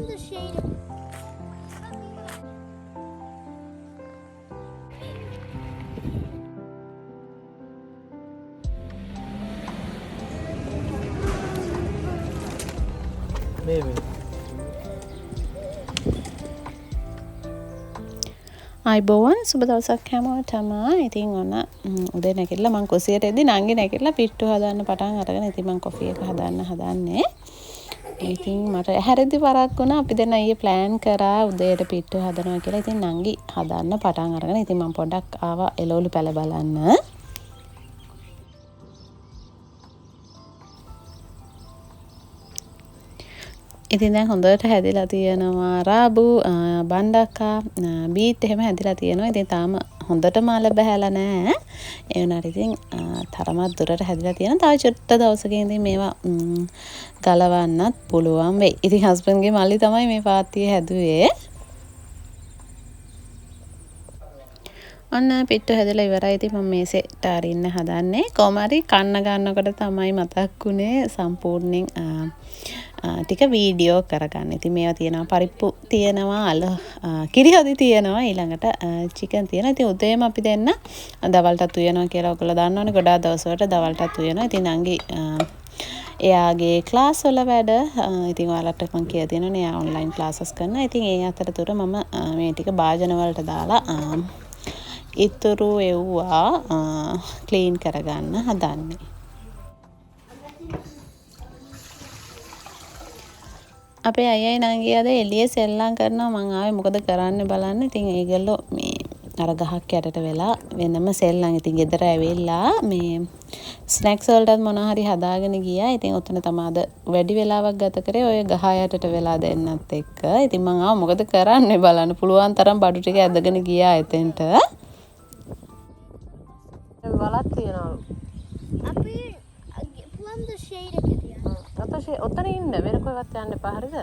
the shade. Maybe. අයිබෝවන් සුබ දවසක් හැමෝටම. ඉතින් ඔන්න උදේ නැගිටලා මම කුසියට එද්දි නංගි නැගිටලා පිට්ටු හදන්න පටන් අරගෙන ඉතින් මම කොෆි එක හදන්නේ. ඉතින් මට හැරෙද්දි වරක් වුණා. අපි දැන් ඊයේ ප්ලෑන් කරා උදේට පිට්ටු හදනවා කියලා. ඉතින් නංගි හදන්න පටන් අරගෙන ඉතින් මම පොඩ්ඩක් ආවා එළවලු පැල බලන්න. ඉතින් දැන් හොඳට හැදිලා තියෙනවා රාබු බණ්ඩක්කා බීට් එහෙම හැදිලා තියෙනවා. ඉතින් තාම හොඳට මාල බහැලා නැහැ. ඒ වුණාට ඉතින් තරමක් දුරට හැදිලා තියෙනවා. තව චුට්ට දවසකින් ඉතින් මේවා ගලවන්නත් පුළුවන් වෙයි. ඉතින් හස්බන්ඩ්ගේ මල්ලි තමයි මේ පාත්තිය හැදුවේ. ඔන්න පිට්ටු හැදලා ඉවරයි. ඉතින් මම මේසෙට අරින්න හදන්නේ. කොහොම හරි කන්න ගන්නකොට තමයි මතක් වුණේ සම්පූර්ණයෙන් ටික වීඩියෝ කරගන්න. ඉතින් මේවා තියෙනවා පරිප්පු තියෙනවා කිරි හොදි තියෙනවා ඊළඟට චිකන් තියෙනවා. ඉතින් උදේම අපි දෙන්න දවල්ටත් උයනවා කියලා ඔයගොල්ලෝ දන්නවනේ. ගොඩාක් දවසකට දවල්ටත් උයනවා. ඉතින් නංගි එයාගේ ක්ලාස් වල වැඩ ඉතින් ඔයාලට මම කියලා තියෙනවනේ එයා ඔන්ලයින් ක්ලාසස් කරනවා. ඉතින් ඒ අතරතුර මම මේ ටික භාජන වලට දාලා ඉතුරු එව්වා ක්ලීන් කරගන්න හදන්නේ. අපේ අයයි නංගි අද එළියේ සෙල්ලම් කරනවා. මං ආවේ මොකද කරන්න බලන්න. ඉතින් ඒගොල්ලෝ මේ අර ගහක් යටට වෙලා වෙනම සෙල්ලම්. ඉතින් ගෙදර ඇවිල්ලා මේ ස්නැක්ස් වලටත් මොනවා හරි හදාගෙන ගියා. ඉතින් ඔතන තමයි අද වැඩි වෙලාවක් ගත කරේ ඔය ගහ යටට වෙලා දෙන්නත් එක්ක. ඉතින් මං ආව මොකද කරන්නේ බලන්න. පුළුවන් තරම් බඩු ටික ඇදගෙන ගියා එතෙන්ට. වලක් තියනවලු. අපි plum the shade එකේ තියන්න. ඔතන ඉන්න වෙන කොහෙවත් යන්න එපා හරිද?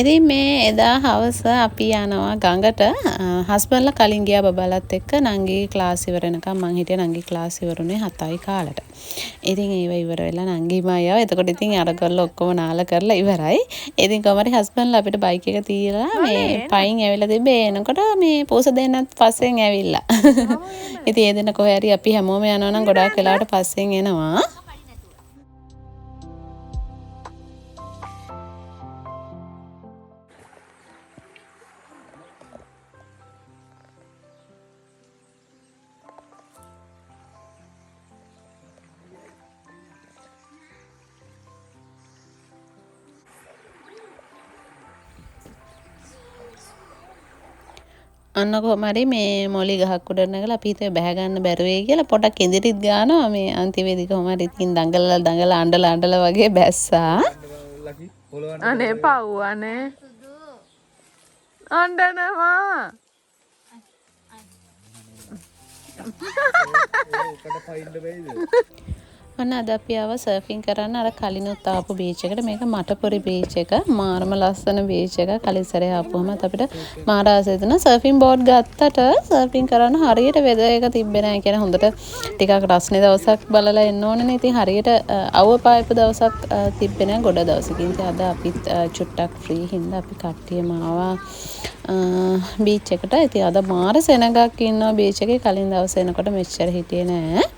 ඉතින් මේ එදා හවස අපි යනවා ගඟට. හස්බන්ඩ්ලා කලින් ගියා බබාලත් එක්ක. නංගි ක්ලාස් ඉවර වෙනකම් මං හිටියේ. නංගි ක්ලාස් ඉවරුනේ 7යි කාලට. ඉතින් ඒව ඉවර වෙලා නංගිම ආවා. එතකොට ඉතින් අරගොල්ලෝ ඔක්කොම නාලා කරලා ඉවරයි. ඉතින් කොහමරි හස්බන්ඩ්ලා අපිට බයික් එක තියලා මේ පයින් ඇවිල්ලා තිබ්බේ. එනකොට මේ පූස දෙන්නත් පස්සෙන් ඇවිල්ලා. ඉතින් ඒ දෙන්න කොහේ හරි අපි හැමෝම යනවා නම් ගොඩාක් වෙලාවට පස්සෙන් එනවා. අන්න කොහොම හරි මේ මොලි ගහක් උඩ නැගලා අපි හිතුවේ බැහැ ගන්න බැරුව වෙයි කියලා පොඩක් ඉදිරිත් ගානවා. මේ අන්තිමේදී කොහොම හරි ඉතින් දඟලලා අඬලා වගේ බැස්සා. අනේ පව් අනේ. අඬනවා. ඔන්න අද අපි ආව සර්ෆින් කරන්න අර කලිනුත් ආපු බීච් එකට. මේක මටපොරි බීච් එක. මාරම ලස්සන බීච් එක. කලින් සැරේ ආපුවමත් අපිට මාර ආසයි දුන්නා. සර්ෆින් බෝඩ් ගත්තට සර්ෆින් කරන්න හරියට වෙදර් එක තිබ්බේ නැහැ. කියන්නේ හොඳට ටිකක් රස්නේ දවසක් බලලා එන්න ඕනනේ. ඉතින් හරියට අවුව පායපු දවසක් තිබ්බේ නැහැ. ගොඩ දවසකින්. ඉතින් අද අපිත් චුට්ටක් ෆ්‍රී හින්දා අපි කට්ටියම ආවා බීච් එකට. ඉතින් අද මාර සෙනගක් ඉන්නවා බීච් එකේ. කලින් දවසේ එනකොට මෙච්චර හිටියේ නෑ.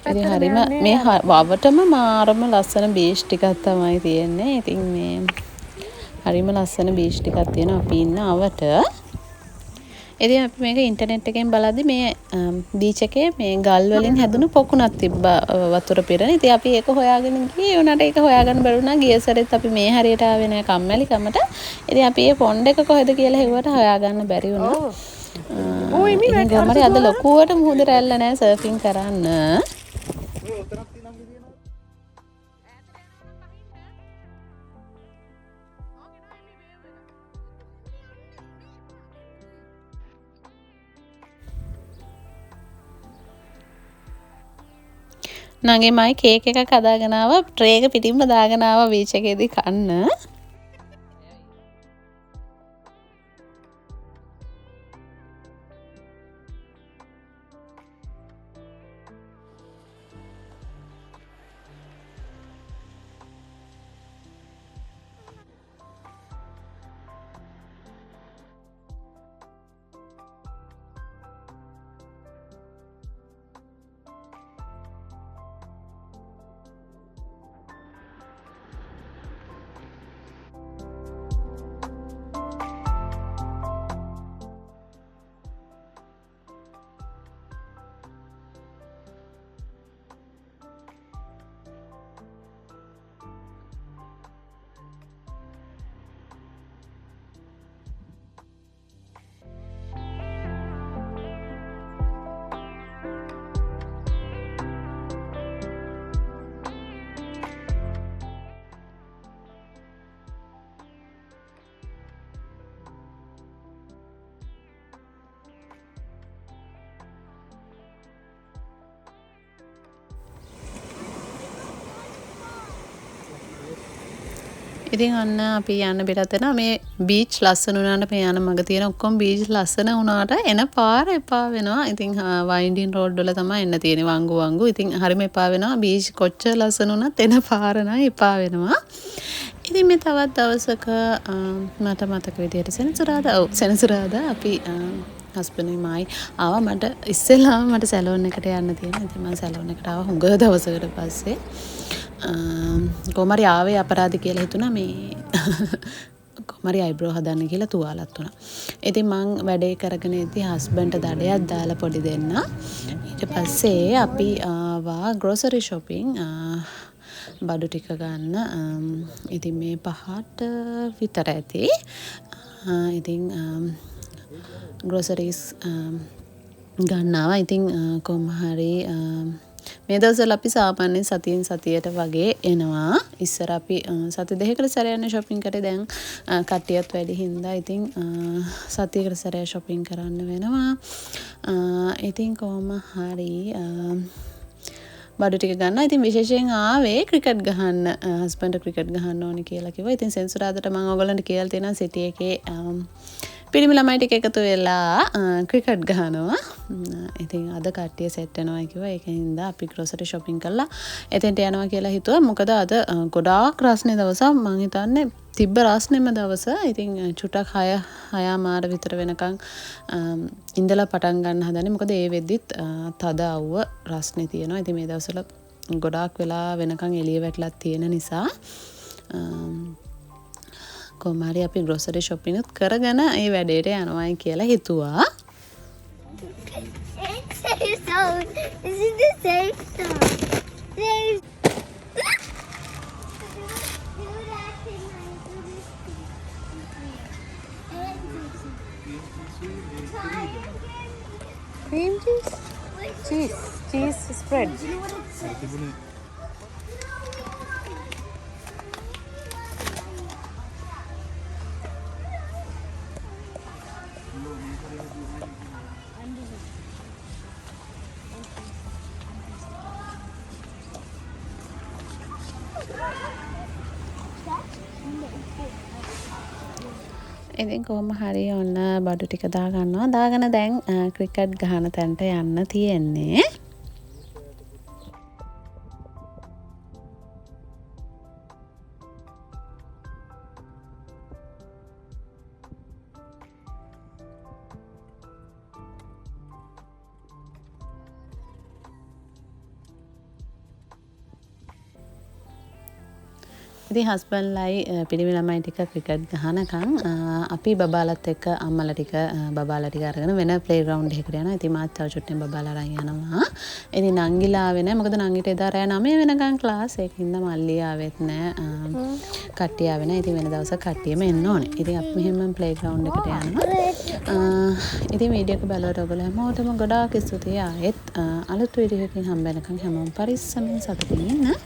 ඉතින් හරිම මේ වවටම මාරම ලස්සන බීච් ටිකක් තමයි තියෙන්නේ. ඉතින් මේ හරිම ලස්සන බීච් ටිකක් තියෙනවා අපි ඉන්න අවට. ඉතින් අපි මේක ඉන්ටර්නෙට් එකෙන් බලද්දි මේ බීච් එකේ මේ ගල් වලින් හැදුණු පොකුණක් තිබ්බා වතුර පිරෙන. ඉතින් අපි ඒක හොයාගෙන ගියේ. උනාට ඒක හොයාගන්න බැරුණා. ගිය සැරේත් අපි මේ හරියට ආවේ නෑ කම්මැලි කමට. ඉතින් අපි මේ පොන්ඩ් එක කොහෙද කියලා හෙව්වට හොයාගන්න බැරි වුණා. ඉතින් කොහමද අද ලොකුවට මුහුද රැල්ල නෑ සර්ෆින් කරන්න. නංගි මයි කේක් එකක් හදාගෙන ආවා. ට්‍රේ එක පිටින්ම දාගෙන ආවා බීච් එකේදී කන්න. ඉතින් අන්න අපි යන්න බෙරත් වෙනවා. මේ බීච් ලස්සන වුණාට මේ යන මග තියෙන ඔක්කොම බීච් ලස්සන වුණාට එන පාර එපා වෙනවා. ඉතින් වයින්ඩින් රෝඩ් වල තමයි එන්න තියෙන්නේ වංගු. ඉතින් හරිම එපා වෙනවා. බීච් කොච්චර ලස්සන වුණත් එන පාර නම් එපා වෙනවා. ඉතින් මේ තවත් දවසක මට මතක විදියට සෙනසුරාදා අපි හස්බන්ඩ්යි මායි ආවා. මට ඉස්සෙල්ලාම මට සැලෝන් එකට යන්න තියෙනවා. ඉතින් මම සැලෝන් එකට ආවා හුඟ දවසකට පස්සේ. කොහමරි ආවේ අපරාධ කියලා හිතුණා. මේ කොහමරි අයිබ්‍රෝ හදන්න කියලා තුවාලත් වුණා. ඉතින් මං වැඩේ කරගෙන ඉද්දි හස්බන්ඩ්ට දඩයක් දාලා පොඩි දෙන්න. ඊට පස්සේ අපි ආවා ග්‍රෝසරි shopping බඩු ටික ගන්න. ඉතින් මේ 5ට විතර ඇති. ඉතින් ග්‍රෝසරිස් ගන්නවා. ඉතින් කොහොම හරි මේ දවස්වල අපි සාමාන්‍යයෙන් සතියෙන් සතියට වගේ එනවා. ඉස්සර අපි සති දෙකකට සැරයක් යන shopping කරේ. දැන් කට්ටියත් වැඩි හින්දා ඉතින් සතියකට සැරයක් shopping කරන්න වෙනවා. ඉතින් කොහොම හරි බඩු ටික ගන්න. ඉතින් විශේෂයෙන් ආවේ ක්‍රිකට් ගහන්න. හස්බන්ඩ් ක්‍රිකට් ගහන්න ඕනේ කියලා කිව්වා. ඉතින් සෙන්සුරාදාට මම ඔයගොල්ලන්ට කියලා තියෙනවා සිටි එකේ පිරිමි ළමයි ටික එකතු වෙලා ක්‍රිකට් ගහනවා. ඉතින් අද කට්ටිය සෙට් වෙනවා කිව්වා. ඒකින්ද අපි ග්‍රෝසරි shopping කරලා එතෙන්ට යනවා කියලා හිතුවා. මොකද අද ගොඩාක් රස්නේ දවසක්. මං හිතන්නේ තිබ්බ රස්නෙම දවස. ඉතින් චුටක් 6 විතර වෙනකන් ඉඳලා පටන් ගන්න හදනේ. මොකද ඒ වෙද්දිත් තද අවුව රස්නේ තියෙනවා. ඉතින් මේ දවස්වල ගොඩාක් වෙලා වෙනකන් එළිය වැටලා තියෙන නිසා කොහමරි අපි ග්‍රෝසරි shopping උත් කරගෙන ඒ වැඩේට යනවායි කියලා හිතුවා. Safe zone. This is the safe zone. Cream cheese? Cheese spread. ඉතින් කොහොම හරි ඔන්න බඩු ටික දාගන්නවා. දාගෙන දැන් ක්‍රිකට් ගහන තැනට යන්න තියෙන්නේ. ඉතින් හස්බන්ඩ්ලයි පිරිමි ළමයි ටික ක්‍රිකට් ගහනකම් අපි බබාලත් එක්ක අම්මලා ටික බබාලා ටික අරගෙන වෙන ප්ලේ ග්‍රවුන්ඩ් එකකට යනවා. ඉතින් මාත් තව චුට්ටෙන් බබාලා අරන් යනවා. ඉතින් නංගිලා ආවේ නැහැ. මොකද නංගිට එදා රෑ 9 වෙනකන් ක්ලාස්. ඒකින්ද මල්ලි ආවෙත් නැහැ. කට්ටිය ආවේ නැහැ. ඉතින් වෙන දවසක් කට්ටියම එන්න ඕනේ. ඉතින් අපි මෙහෙම ප්ලේ ග්‍රවුන්ඩ් එකට යනවා. ඉතින් වීඩියෝ එක බලවට ඔයගොල්ලෝ හැමෝටම ගොඩාක් ස්තුතියි. ආයෙත් අලුත් වීඩියෝ එකකින් හම්බ වෙනකන් හැමෝම පරිස්සමෙන් සතුටින් ඉන්න.